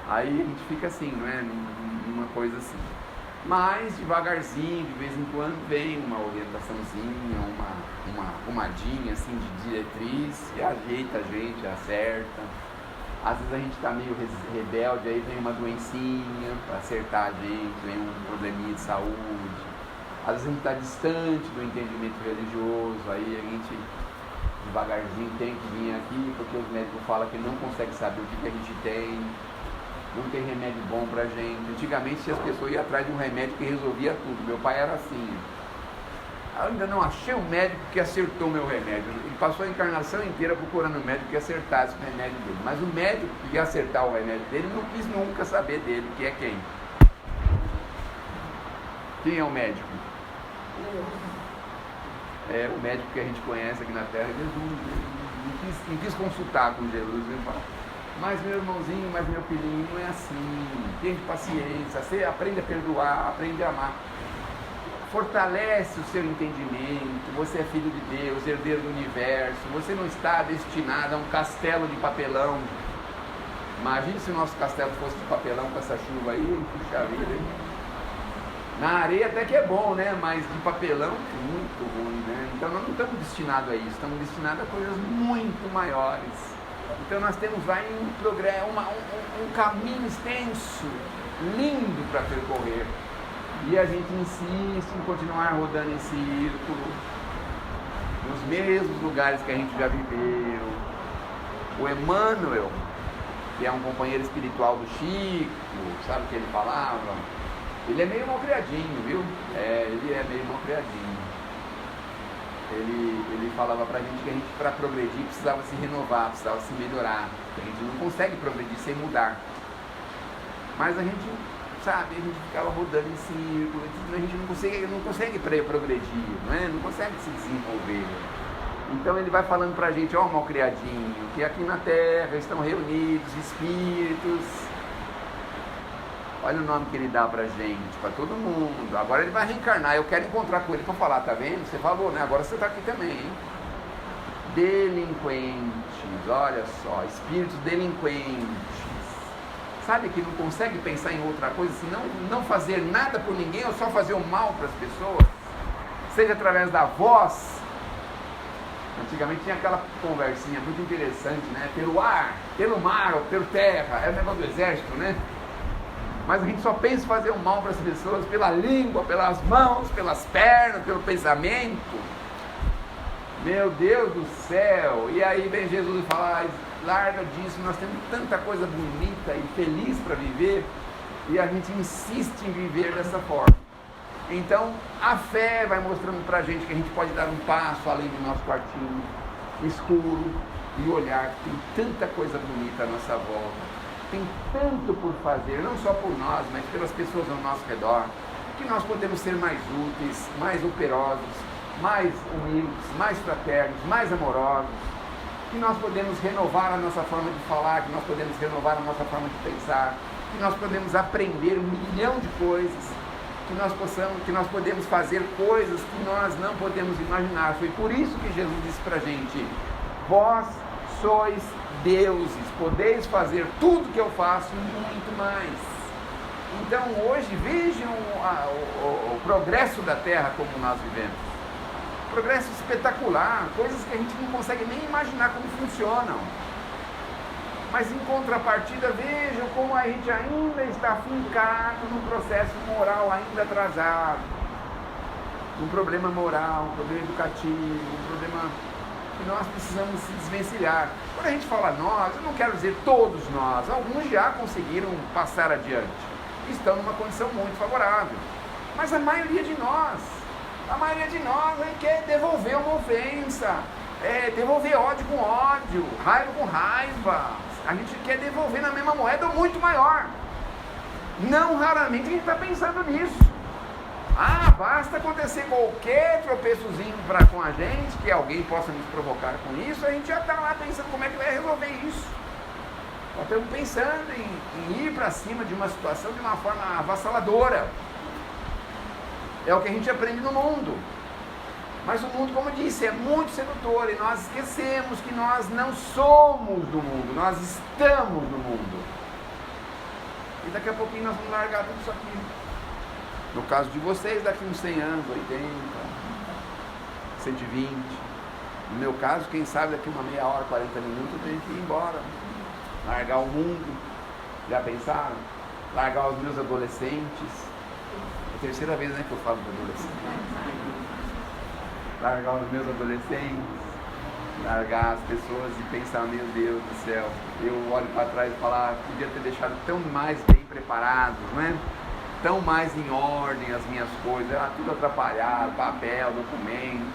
Aí a gente fica assim, não é? Numa coisa assim. Mas devagarzinho, de vez em quando vem uma orientaçãozinha, uma arrumadinha assim de diretriz, e ajeita a gente, acerta. Às vezes a gente está meio rebelde, aí vem uma doencinha para acertar a gente, vem um probleminha de saúde. Às vezes a gente está distante do entendimento religioso, aí a gente devagarzinho tem que vir aqui, porque os médicos falam que não conseguem saber o que a gente tem. Não tem remédio bom pra gente. Antigamente as pessoas iam atrás de um remédio que resolvia tudo. Meu pai era assim. Eu ainda não achei um médico que acertou o meu remédio. Ele passou a encarnação inteira procurando um médico que acertasse o remédio dele. Mas o médico que ia acertar o remédio dele não quis nunca saber dele, que é quem? Quem é o médico? É o médico que a gente conhece aqui na Terra, Jesus. Não quis consultar com Jesus. Ele fala, mas meu irmãozinho, mas meu filhinho, não é assim. Tenha paciência, você aprende a perdoar, aprende a amar. Fortalece o seu entendimento, você é filho de Deus, herdeiro do universo, você não está destinado a um castelo de papelão. Imagine se o nosso castelo fosse de papelão com essa chuva aí, puxa vida, hein? Na areia até que é bom, né? Mas de papelão, muito ruim, né? Então nós não estamos destinados a isso, estamos destinados a coisas muito maiores. Então nós temos lá um caminho extenso, lindo para percorrer. E a gente insiste em continuar rodando em círculo, nos mesmos lugares que a gente já viveu. O Emmanuel, que é um companheiro espiritual do Chico, sabe o que ele falava? Ele é meio malcriadinho, viu? Ele é meio malcriadinho. Ele falava pra gente que a gente, para progredir, precisava se renovar, precisava se melhorar. A gente não consegue progredir sem mudar. Mas a gente, sabe, a gente ficava rodando em círculo, a gente não consegue progredir, não consegue se desenvolver. Então ele vai falando pra gente, ó, malcriadinho, que aqui na Terra estão reunidos espíritos. Olha o nome que ele dá pra gente, pra todo mundo. Agora ele vai reencarnar, eu quero encontrar com ele pra falar, tá vendo? Você falou, né? Agora você tá aqui também, hein? Delinquentes, olha só, espíritos delinquentes. Sabe que não consegue pensar em outra coisa, senão não fazer nada por ninguém ou só fazer o mal para as pessoas? Seja através da voz. Antigamente tinha aquela conversinha muito interessante, né? Pelo ar, pelo mar ou pelo terra, é o negócio do exército, né? Mas a gente só pensa em fazer o mal para as pessoas pela língua, pelas mãos, pelas pernas, pelo pensamento. Meu Deus do céu! E aí vem Jesus e fala, larga disso, nós temos tanta coisa bonita e feliz para viver e a gente insiste em viver dessa forma. Então a fé vai mostrando para a gente que a gente pode dar um passo além do nosso quartinho escuro e olhar que tem tanta coisa bonita à nossa volta. Tem tanto por fazer, não só por nós, mas pelas pessoas ao nosso redor, que nós podemos ser mais úteis, mais operosos, mais humildes, mais fraternos, mais amorosos, que nós podemos renovar a nossa forma de falar, que nós podemos renovar a nossa forma de pensar, que nós podemos aprender 1 milhão de coisas, que nós podemos fazer coisas que nós não podemos imaginar. Foi por isso que Jesus disse pra gente, vós sois deuses, podeis fazer tudo que eu faço e muito mais. Então hoje vejam o progresso da Terra como nós vivemos. Progresso espetacular, coisas que a gente não consegue nem imaginar como funcionam. Mas em contrapartida, vejam como a gente ainda está fincado num processo moral ainda atrasado. um problema moral, um problema educativo, um problema que nós precisamos se desvencilhar. Quando a gente fala nós, eu não quero dizer todos nós, alguns já conseguiram passar adiante, estão numa condição muito favorável, mas a maioria de nós quer devolver uma ofensa, devolver ódio com ódio, raiva com raiva, a gente quer devolver na mesma moeda ou muito maior. Não raramente a gente está pensando nisso. Basta acontecer qualquer tropeçozinho com a gente, que alguém possa nos provocar com isso, a gente já está lá pensando como é que vai resolver isso. Nós estamos pensando em ir para cima de uma situação de uma forma avassaladora. É o que a gente aprende no mundo. Mas o mundo, como eu disse, é muito sedutor e nós esquecemos que nós não somos do mundo, nós estamos no mundo. E daqui a pouquinho nós vamos largar tudo isso aqui. No caso de vocês, daqui uns 100 anos, 80, 120. No meu caso, quem sabe daqui uma meia hora, 40 minutos, eu tenho que ir embora. Largar o mundo. Já pensaram? Largar os meus adolescentes. É a terceira vez, né, que eu falo de adolescente. Largar os meus adolescentes. Largar as pessoas e pensar, meu Deus do céu, eu olho para trás e falar, podia ter deixado tão mais bem preparados, não é? Tão mais em ordem as minhas coisas, tudo atrapalhado, papel, documento,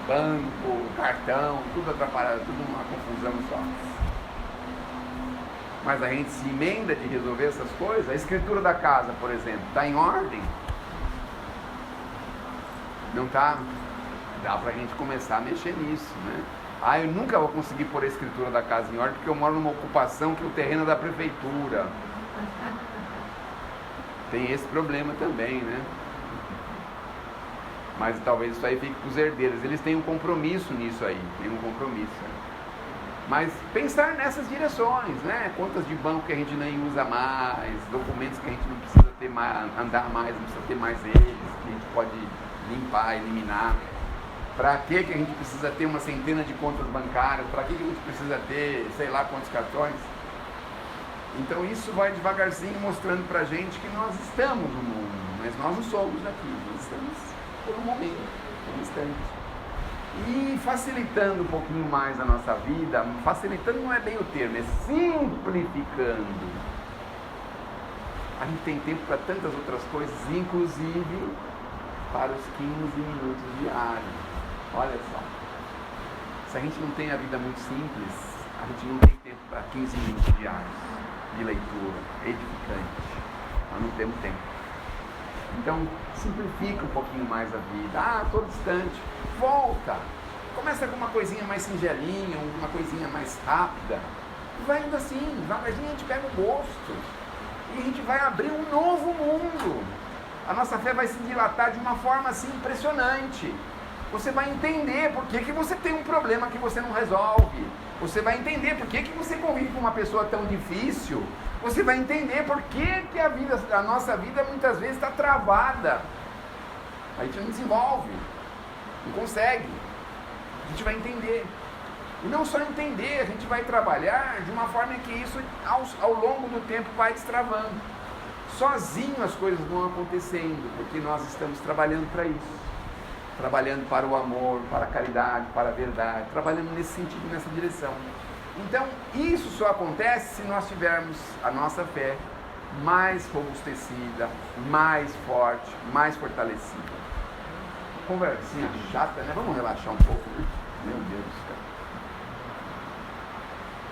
banco, cartão, tudo atrapalhado, tudo uma confusão só. Mas a gente se emenda de resolver essas coisas. A escritura da casa, por exemplo, está em ordem? Não está? Dá para a gente começar a mexer nisso, né? Eu nunca vou conseguir pôr a escritura da casa em ordem porque eu moro numa ocupação que o terreno é da prefeitura. Tem esse problema também, né? Mas talvez isso aí fique para os herdeiros. Eles têm um compromisso nisso aí, Mas pensar nessas direções, né? Contas de banco que a gente nem usa mais, documentos que a gente não precisa ter mais, andar mais, não precisa ter mais eles, que a gente pode limpar, eliminar. Para que a gente precisa ter uma centena de contas bancárias? Para que a gente precisa ter, sei lá, quantos cartões? Então isso vai devagarzinho mostrando para a gente que nós estamos no mundo, mas nós não somos daqui, nós estamos por um momento, por um instante. E facilitando um pouquinho mais a nossa vida, facilitando não é bem o termo, é simplificando. A gente tem tempo para tantas outras coisas, inclusive para os 15 minutos diários. Olha só, se a gente não tem a vida muito simples, a gente não tem tempo para 15 minutos diários de leitura edificante. Nós não temos tempo. Então, simplifica um pouquinho mais a vida. Estou distante. Volta. Começa com uma coisinha mais singelinha, uma coisinha mais rápida. E vai indo assim, devagarzinho a gente pega o gosto. E a gente vai abrir um novo mundo. A nossa fé vai se dilatar de uma forma assim impressionante. Você vai entender por que você tem um problema que você não resolve. Você vai entender por que você convive com uma pessoa tão difícil. Você vai entender por que a nossa vida muitas vezes está travada. A gente não desenvolve, não consegue. A gente vai entender. E não só entender, a gente vai trabalhar de uma forma que isso ao longo do tempo vai destravando. Sozinho as coisas vão acontecendo, porque nós estamos trabalhando para isso. Trabalhando para o amor, para a caridade, para a verdade, trabalhando nesse sentido, nessa direção. Então, isso só acontece se nós tivermos a nossa fé mais robustecida, mais forte, mais fortalecida. Conversinha chata, né? Vamos relaxar um pouco, né? Meu Deus do céu.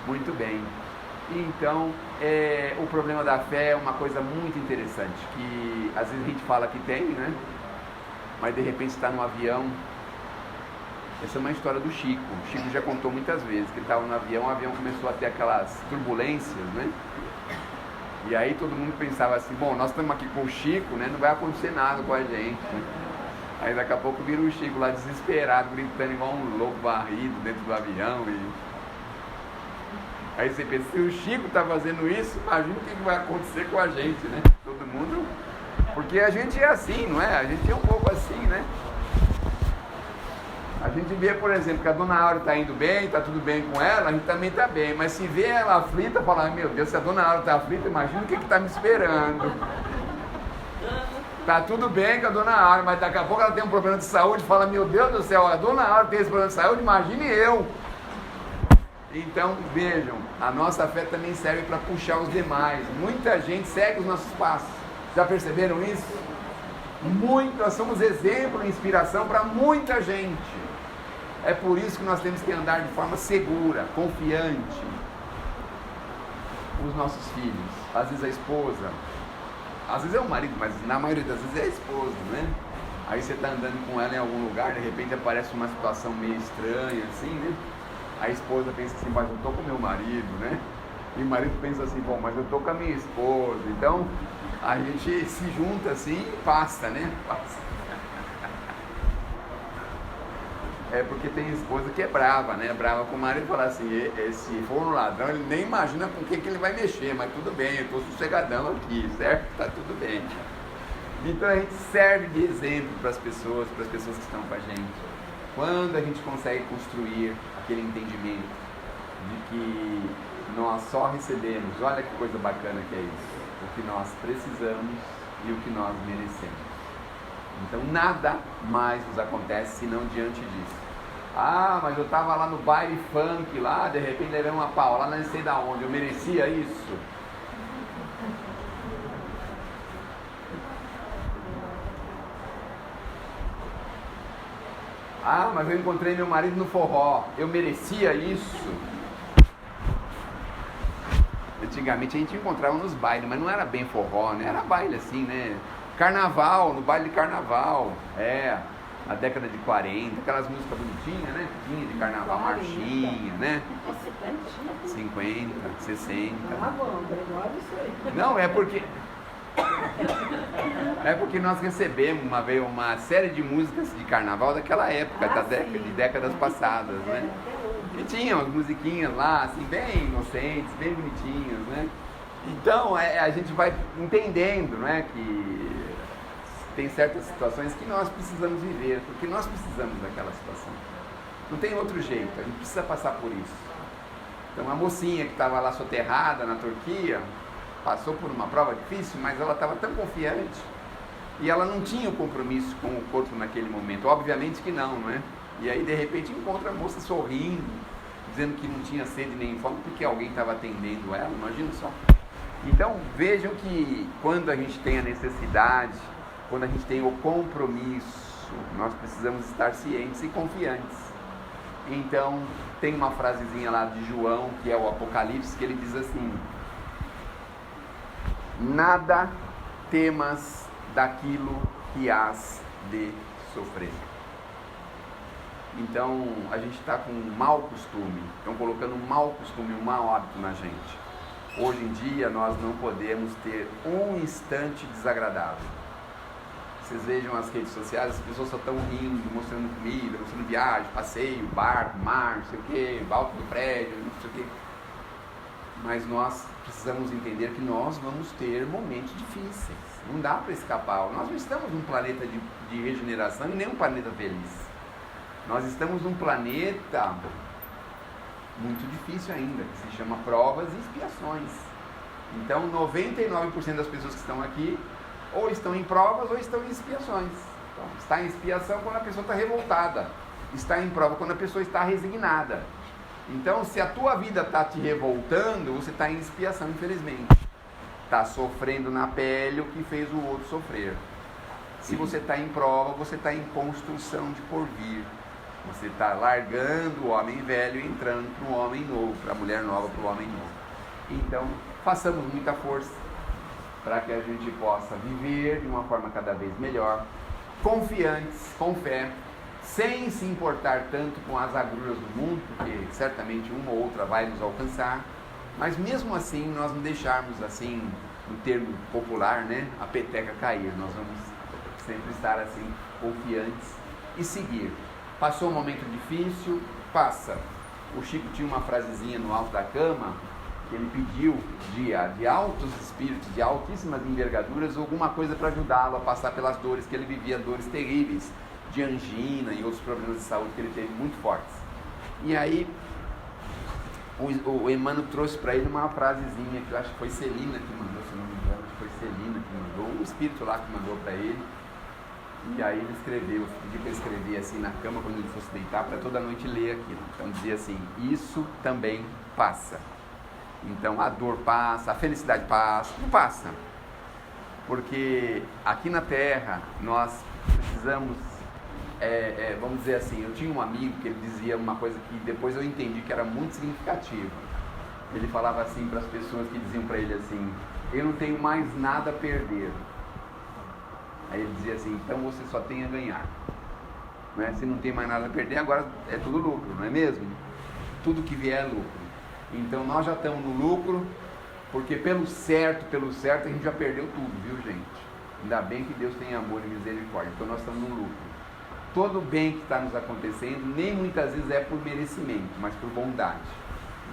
Muito bem. Então, o problema da fé é uma coisa muito interessante, que às vezes a gente fala que tem, né? Mas de repente está no avião. Essa é uma história do Chico. O Chico já contou muitas vezes que ele estava no avião, o avião começou a ter aquelas turbulências, né? E aí todo mundo pensava assim, bom, nós estamos aqui com o Chico, né? Não vai acontecer nada com a gente, né? Aí daqui a pouco vira o Chico lá desesperado, gritando igual um louco varrido dentro do avião. Aí você pensa, se o Chico está fazendo isso, imagina o que vai acontecer com a gente, né? Todo mundo... Porque a gente é assim, não é? A gente é um pouco assim, né? A gente vê, por exemplo, que a dona Áurea está indo bem, está tudo bem com ela, a gente também está bem. Mas se vê ela aflita, fala, meu Deus, se a dona Áurea está aflita, imagina o que está me esperando. Tá tudo bem com a dona Aura, mas daqui a pouco ela tem um problema de saúde, fala, meu Deus do céu, a dona Aura tem esse problema de saúde, imagine eu. Então, vejam, a nossa fé também serve para puxar os demais. Muita gente segue os nossos passos. Já perceberam isso? Nós somos exemplo e inspiração para muita gente. É por isso que nós temos que andar de forma segura, confiante. Os nossos filhos, às vezes a esposa, às vezes é o marido, mas na maioria das vezes é a esposa, né? Aí você está andando com ela em algum lugar, de repente aparece uma situação meio estranha, assim, né? A esposa pensa assim, mas eu tô com meu marido, né? E o marido pensa assim, bom, mas eu tô com a minha esposa. Então, a gente se junta assim e passa, né? Passa. É porque tem esposa que é brava, né? Brava com o marido e fala assim, se for um ladrão, ele nem imagina com quem que ele vai mexer, mas tudo bem, eu tô sossegadão aqui, certo? Tá tudo bem. Então a gente serve de exemplo para as pessoas que estão com a gente. Quando a gente consegue construir aquele entendimento de que nós só recebemos, olha que coisa bacana que é isso, o que nós precisamos e o que nós merecemos. Então nada mais nos acontece senão diante disso. Ah, mas eu estava lá no baile funk lá, de repente levei uma pau, lá não sei da onde, eu merecia isso. Ah, mas eu encontrei meu marido no forró, eu merecia isso. Antigamente a gente encontrava nos bailes, mas não era bem forró, né? Era baile assim, né? Carnaval, no baile de carnaval, na década de 40, aquelas músicas bonitinhas, né? Tinha de carnaval, marchinha, né? 50, 60. Não, é porque nós recebemos uma série de músicas de carnaval daquela época, de décadas passadas, né? E tinha umas musiquinhas lá, assim, bem inocentes, bem bonitinhas, né? Então, a gente vai entendendo, né, que tem certas situações que nós precisamos viver, porque nós precisamos daquela situação. Não tem outro jeito, a gente precisa passar por isso. Então, a mocinha que estava lá soterrada na Turquia, passou por uma prova difícil, mas ela estava tão confiante e ela não tinha o compromisso com o corpo naquele momento. Obviamente que não, não é? E aí, de repente, encontra a moça sorrindo, dizendo que não tinha sede nem fome, porque alguém estava atendendo ela, imagina só. Então, vejam que quando a gente tem a necessidade, quando a gente tem o compromisso, nós precisamos estar cientes e confiantes. Então, tem uma frasezinha lá de João, que é o Apocalipse, que ele diz assim: nada temas daquilo que hás de sofrer. Então, a gente está com um mau costume, estão colocando um mau costume, um mau hábito na gente. Hoje em dia, nós não podemos ter um instante desagradável. Vocês vejam as redes sociais, as pessoas só estão rindo, mostrando comida, mostrando viagem, passeio, barco, mar, não sei o quê, alto do prédio, não sei o quê. Mas nós precisamos entender que nós vamos ter momentos difíceis. Não dá para escapar. Nós não estamos num planeta de regeneração e nem um planeta feliz. Nós estamos num planeta muito difícil ainda, que se chama provas e expiações. Então, 99% das pessoas que estão aqui ou estão em provas ou estão em expiações. Então, está em expiação quando a pessoa está revoltada. Está em prova quando a pessoa está resignada. Então, se a tua vida está te revoltando, você está em expiação, infelizmente. Está sofrendo na pele o que fez o outro sofrer. Se você está em prova, você está em construção de porvir. Você está largando o homem velho e entrando para um homem novo, para a mulher nova, para o homem novo. Então, façamos muita força para que a gente possa viver de uma forma cada vez melhor, confiantes, com fé, sem se importar tanto com as agruras do mundo, porque certamente uma ou outra vai nos alcançar, mas mesmo assim nós não deixarmos assim, no termo popular, né, a peteca cair. Nós vamos sempre estar assim, confiantes e seguir. Passou um momento difícil, passa. O Chico tinha uma frasezinha no alto da cama, que ele pediu de altos espíritos, de altíssimas envergaduras, alguma coisa para ajudá-lo a passar pelas dores que ele vivia, dores terríveis, de angina e outros problemas de saúde que ele teve muito fortes. E aí, o Emmanuel trouxe para ele uma frasezinha, que eu acho que foi Celina que mandou, se não me engano, acho que foi Celina que mandou, espírito lá que mandou para ele. E aí ele escreveu, pedi para escrever assim na cama quando ele fosse deitar, para toda noite ler aquilo. Então dizia assim: isso também passa. Então a dor passa, a felicidade passa, tudo passa. Porque aqui na Terra nós precisamos, vamos dizer assim, eu tinha um amigo que ele dizia uma coisa que depois eu entendi que era muito significativa. Ele falava assim para as pessoas que diziam para ele assim: eu não tenho mais nada a perder. Aí ele dizia assim: então você só tem a ganhar, não é? Se não tem mais nada a perder, agora é tudo lucro, não é mesmo? Tudo que vier é lucro. Então nós já estamos no lucro, porque pelo certo a gente já perdeu tudo, viu, gente? Ainda bem que Deus tem amor e misericórdia, então nós estamos no lucro. Todo bem que está nos acontecendo, nem muitas vezes é por merecimento, mas por bondade.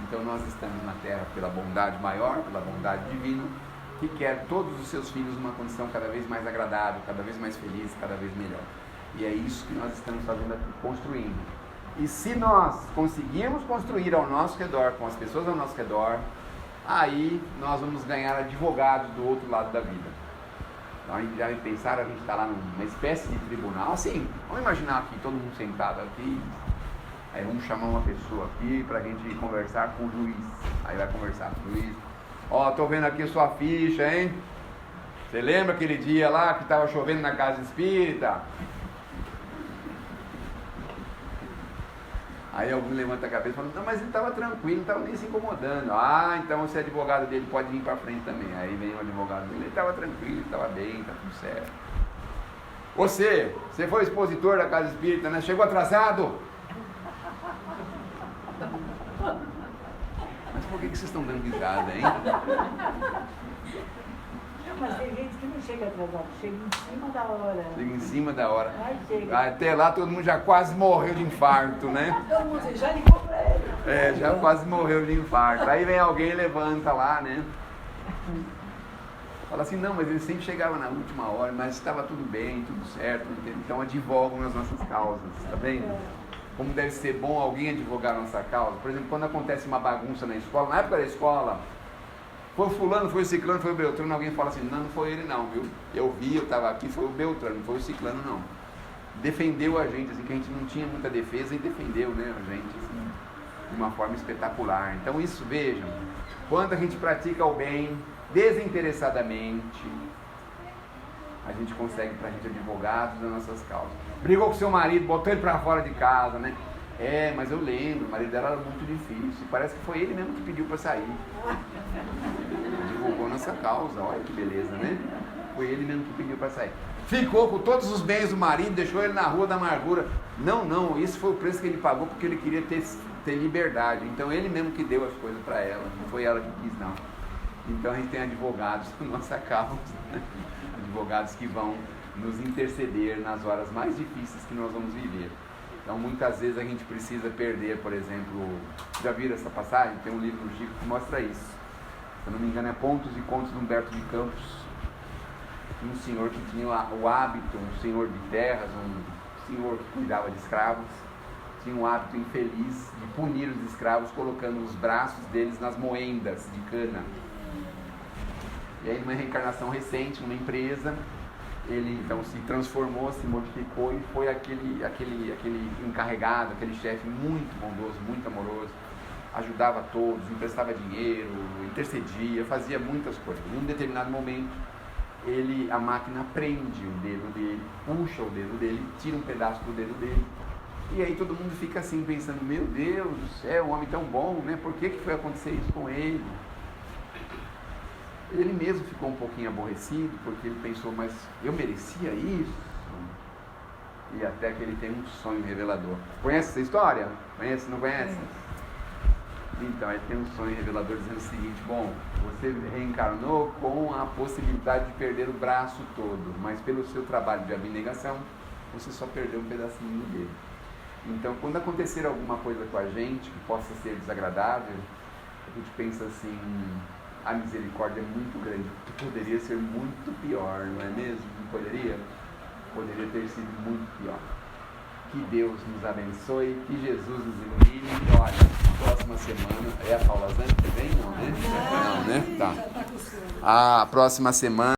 Então nós estamos na terra pela bondade maior, pela bondade divina, que quer todos os seus filhos numa condição cada vez mais agradável, cada vez mais feliz, cada vez melhor. E é isso que nós estamos fazendo aqui, construindo. E se nós conseguirmos construir ao nosso redor, com as pessoas ao nosso redor, aí nós vamos ganhar advogados do outro lado da vida. Então a gente já pensaram, a gente está lá numa espécie de tribunal, assim, vamos imaginar aqui, todo mundo sentado aqui, aí vamos chamar uma pessoa aqui para a gente conversar com o juiz. Aí vai conversar com o juiz. Ó, tô vendo aqui sua ficha, hein? Você lembra aquele dia lá que estava chovendo na casa espírita? Aí alguém levanta a cabeça e fala: não, mas ele estava tranquilo, não estava nem se incomodando. Ah, então você é advogado dele, pode vir para frente também. Aí vem o advogado dele: ele estava tranquilo, estava bem, está tudo certo. Você foi expositor da casa espírita, né? Chegou atrasado? Mas por que vocês estão dando risada, hein? Não, mas tem gente que não chega atrasado, chega em cima da hora. Chega em cima da hora. Mas chega. Até lá todo mundo já quase morreu de infarto, né? Todo mundo já ligou pra ele. Já quase morreu de infarto. Aí vem alguém e levanta lá, né? Fala assim: não, mas ele sempre chegava na última hora, mas estava tudo bem, tudo certo, entende? Então advogam nas nossas causas, tá vendo? Como deve ser bom alguém advogar a nossa causa. Por exemplo, quando acontece uma bagunça na escola, na época da escola, foi o fulano, foi o ciclano, foi o Beltrano, alguém fala assim: não foi ele não, viu? Eu vi, eu estava aqui, foi o Beltrano, não foi o ciclano não. Defendeu a gente, assim, que a gente não tinha muita defesa, e defendeu, né, a gente, assim, de uma forma espetacular. Então isso, vejam, quando a gente pratica o bem, desinteressadamente, a gente consegue pra gente advogados das nossas causas. Brigou com seu marido, botou ele pra fora de casa, né? Mas eu lembro, o marido dela era muito difícil. Parece que foi ele mesmo que pediu pra sair. Advogou nossa causa, olha que beleza, né? Foi ele mesmo que pediu pra sair. Ficou com todos os bens do marido, deixou ele na rua da amargura. Não, isso foi o preço que ele pagou porque ele queria ter liberdade. Então ele mesmo que deu as coisas pra ela, não foi ela que quis, não. Então a gente tem advogados da nossa causa, né? Advogados que vão nos interceder nas horas mais difíceis que nós vamos viver. Então muitas vezes a gente precisa perder, por exemplo, já viram essa passagem? Tem um livro do Chico que mostra isso. Se eu não me engano é Pontos e Contos de Humberto de Campos. Um senhor que tinha o hábito, um senhor de terras, um senhor que cuidava de escravos, tinha um hábito infeliz de punir os escravos colocando os braços deles nas moendas de cana. E aí, numa reencarnação recente, numa empresa, ele então se transformou, se modificou e foi aquele encarregado, aquele chefe muito bondoso, muito amoroso, ajudava todos, emprestava dinheiro, intercedia, fazia muitas coisas. Em um determinado momento, a máquina prende o dedo dele, puxa o dedo dele, tira um pedaço do dedo dele. E aí todo mundo fica assim pensando: meu Deus do céu, um homem tão bom, né? Por que foi acontecer isso com ele? Ele mesmo ficou um pouquinho aborrecido, porque ele pensou: mas eu merecia isso? E até que ele tem um sonho revelador. Conhece essa história? Conhece? Não conhece? Então, ele tem um sonho revelador dizendo o seguinte: bom, você reencarnou com a possibilidade de perder o braço todo, mas pelo seu trabalho de abnegação, você só perdeu um pedacinho do dedo. Então, quando acontecer alguma coisa com a gente que possa ser desagradável, a gente pensa assim: a misericórdia é muito grande, porque poderia ser muito pior, não é mesmo? Não poderia? Poderia ter sido muito pior. Que Deus nos abençoe, que Jesus nos ilumine. Olha, próxima semana, é a Paula Zani também? Não, né? Não, né? Tá. A próxima semana